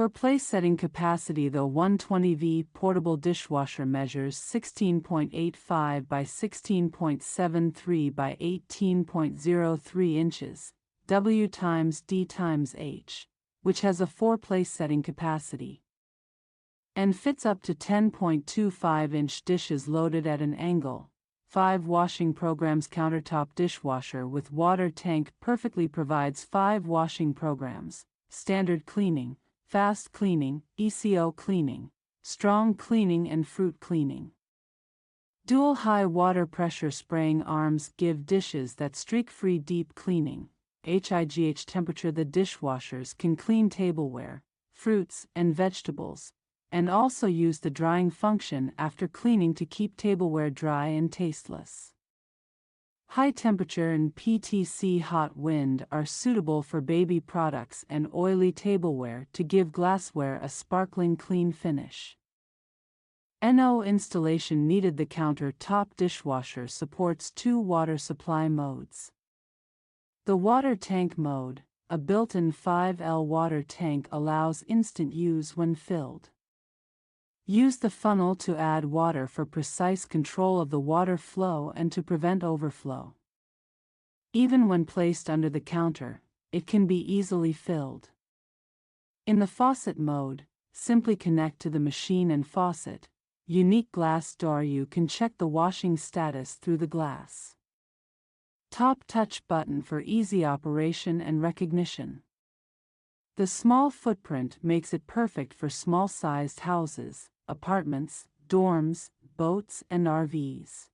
For place setting capacity, the 120V portable dishwasher measures 16.85 by 16.73 by 18.03 inches, W times D times H, which has a 4-place setting capacity, and fits up to 10.25-inch dishes loaded at an angle. 5 washing programs. Countertop dishwasher with water tank perfectly provides 5 washing programs: standard cleaning, fast cleaning, ECO cleaning, strong cleaning, and fruit cleaning. Dual high water pressure spraying arms give dishes that streak-free deep cleaning. HIGH temperature. The dishwashers can clean tableware, fruits, and vegetables, and also use the drying function after cleaning to keep tableware dry and tasteless. High temperature and PTC hot wind are suitable for baby products and oily tableware to give glassware a sparkling clean finish. No installation needed. The countertop dishwasher supports 2 water supply modes. The water tank mode, a built-in 5L water tank, allows instant use when filled. Use the funnel to add water for precise control of the water flow and to prevent overflow. Even when placed under the counter, it can be easily filled. In the faucet mode, simply connect to the machine and faucet. Unique glass door. You can check the washing status through the glass. Top touch button for easy operation and recognition. The small footprint makes it perfect for small-sized houses, apartments, dorms, boats, and RVs.